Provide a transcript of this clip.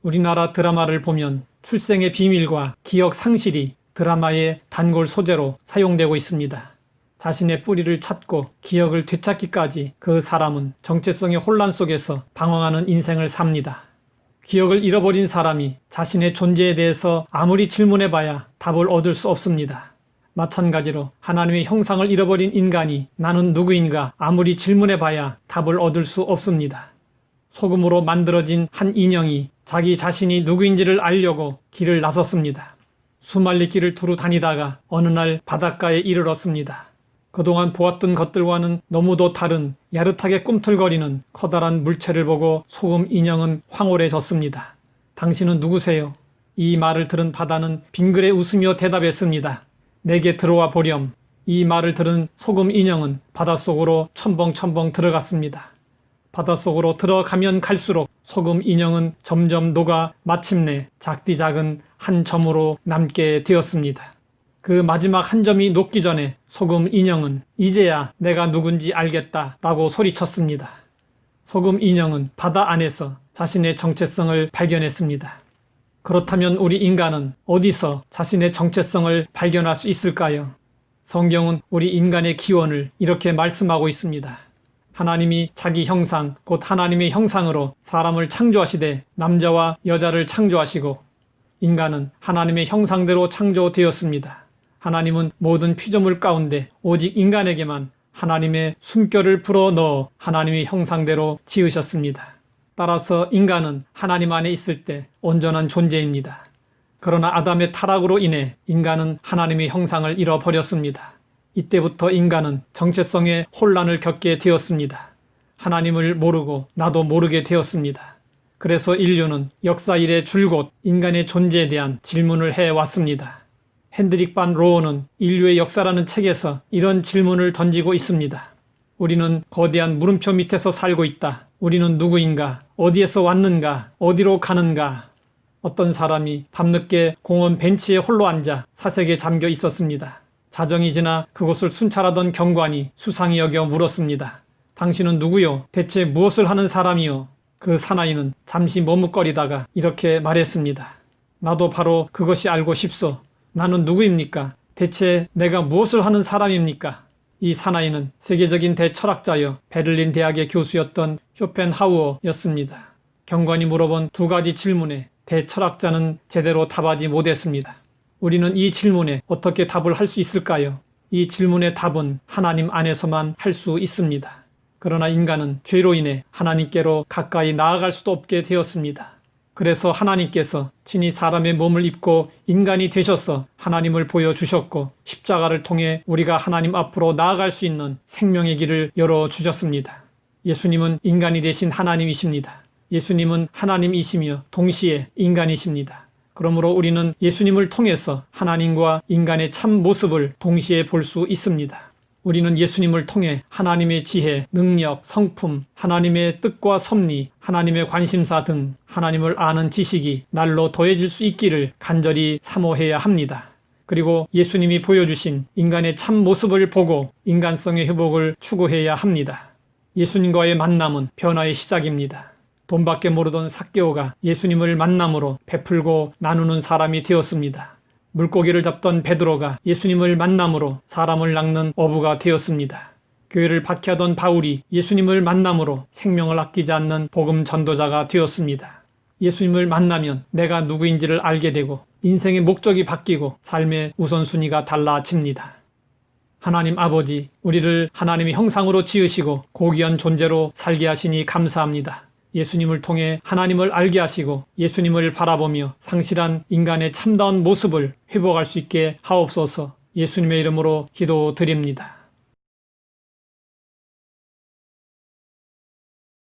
우리나라 드라마를 보면 출생의 비밀과 기억 상실이 드라마의 단골 소재로 사용되고 있습니다. 자신의 뿌리를 찾고 기억을 되찾기까지 그 사람은 정체성의 혼란 속에서 방황하는 인생을 삽니다. 기억을 잃어버린 사람이 자신의 존재에 대해서 아무리 질문해봐야 답을 얻을 수 없습니다. 마찬가지로 하나님의 형상을 잃어버린 인간이 나는 누구인가 아무리 질문해봐야 답을 얻을 수 없습니다. 소금으로 만들어진 한 인형이 자기 자신이 누구인지를 알려고 길을 나섰습니다. 수말리 길을 두루 다니다가 어느 날 바닷가에 이르렀습니다. 그동안 보았던 것들과는 너무도 다른 야릇하게 꿈틀거리는 커다란 물체를 보고 소금 인형은 황홀해졌습니다. 당신은 누구세요? 이 말을 들은 바다는 빙그레 웃으며 대답했습니다. 내게 들어와 보렴. 이 말을 들은 소금 인형은 바닷속으로 첨벙첨벙 들어갔습니다. 바닷속으로 들어가면 갈수록 소금 인형은 점점 녹아 마침내 작디 작은 한 점으로 남게 되었습니다. 그 마지막 한 점이 녹기 전에 소금 인형은 이제야 내가 누군지 알겠다 라고 소리쳤습니다. 소금 인형은 바다 안에서 자신의 정체성을 발견했습니다. 그렇다면 우리 인간은 어디서 자신의 정체성을 발견할 수 있을까요? 성경은 우리 인간의 기원을 이렇게 말씀하고 있습니다. 하나님이 자기 형상, 곧 하나님의 형상으로 사람을 창조하시되 남자와 여자를 창조하시고 인간은 하나님의 형상대로 창조되었습니다. 하나님은 모든 피조물 가운데 오직 인간에게만 하나님의 숨결을 불어넣어 하나님의 형상대로 지으셨습니다. 따라서 인간은 하나님 안에 있을 때 온전한 존재입니다. 그러나 아담의 타락으로 인해 인간은 하나님의 형상을 잃어버렸습니다. 이때부터 인간은 정체성의 혼란을 겪게 되었습니다. 하나님을 모르고 나도 모르게 되었습니다. 그래서 인류는 역사 이래 줄곧 인간의 존재에 대한 질문을 해왔습니다. 핸드릭 반 로어는 인류의 역사라는 책에서 이런 질문을 던지고 있습니다. 우리는 거대한 물음표 밑에서 살고 있다. 우리는 누구인가? 어디에서 왔는가? 어디로 가는가? 어떤 사람이 밤늦게 공원 벤치에 홀로 앉아 사색에 잠겨 있었습니다. 자정이 지나 그곳을 순찰하던 경관이 수상히 여겨 물었습니다. 당신은 누구요? 대체 무엇을 하는 사람이요? 그 사나이는 잠시 머뭇거리다가 이렇게 말했습니다. 나도 바로 그것이 알고 싶소. 나는 누구입니까? 대체 내가 무엇을 하는 사람입니까? 이 사나이는 세계적인 대철학자여 베를린 대학의 교수였던 쇼펜하우어였습니다. 경관이 물어본 두 가지 질문에 대철학자는 제대로 답하지 못했습니다. 우리는 이 질문에 어떻게 답을 할 수 있을까요? 이 질문의 답은 하나님 안에서만 할 수 있습니다. 그러나 인간은 죄로 인해 하나님께로 가까이 나아갈 수도 없게 되었습니다. 그래서 하나님께서 친히 사람의 몸을 입고 인간이 되셔서 하나님을 보여주셨고 십자가를 통해 우리가 하나님 앞으로 나아갈 수 있는 생명의 길을 열어주셨습니다. 예수님은 인간이 되신 하나님이십니다. 예수님은 하나님이시며 동시에 인간이십니다. 그러므로 우리는 예수님을 통해서 하나님과 인간의 참 모습을 동시에 볼 수 있습니다. 우리는 예수님을 통해 하나님의 지혜, 능력, 성품, 하나님의 뜻과 섭리, 하나님의 관심사 등 하나님을 아는 지식이 날로 더해질 수 있기를 간절히 사모해야 합니다. 그리고 예수님이 보여주신 인간의 참 모습을 보고 인간성의 회복을 추구해야 합니다. 예수님과의 만남은 변화의 시작입니다. 돈밖에 모르던 삭개오가 예수님을 만남으로 베풀고 나누는 사람이 되었습니다. 물고기를 잡던 베드로가 예수님을 만남으로 사람을 낚는 어부가 되었습니다. 교회를 박해하던 바울이 예수님을 만남으로 생명을 아끼지 않는 복음 전도자가 되었습니다. 예수님을 만나면 내가 누구인지를 알게 되고 인생의 목적이 바뀌고 삶의 우선순위가 달라집니다. 하나님 아버지, 우리를 하나님의 형상으로 지으시고 고귀한 존재로 살게 하시니 감사합니다. 예수님을 통해 하나님을 알게 하시고 예수님을 바라보며 상실한 인간의 참다운 모습을 회복할 수 있게 하옵소서. 예수님의 이름으로 기도드립니다.